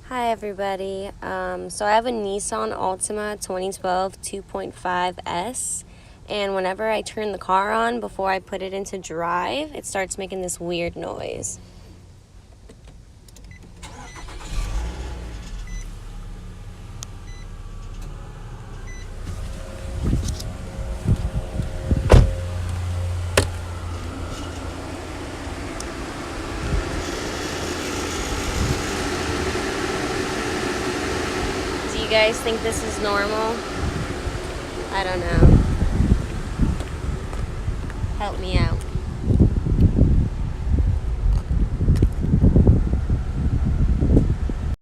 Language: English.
Hi everybody. So I have a Nissan Altima 2012 2.5S, and whenever I turn the car on before I put it into drive, it starts making this weird noise. Do you guys think this is normal? I don't know. Help me out.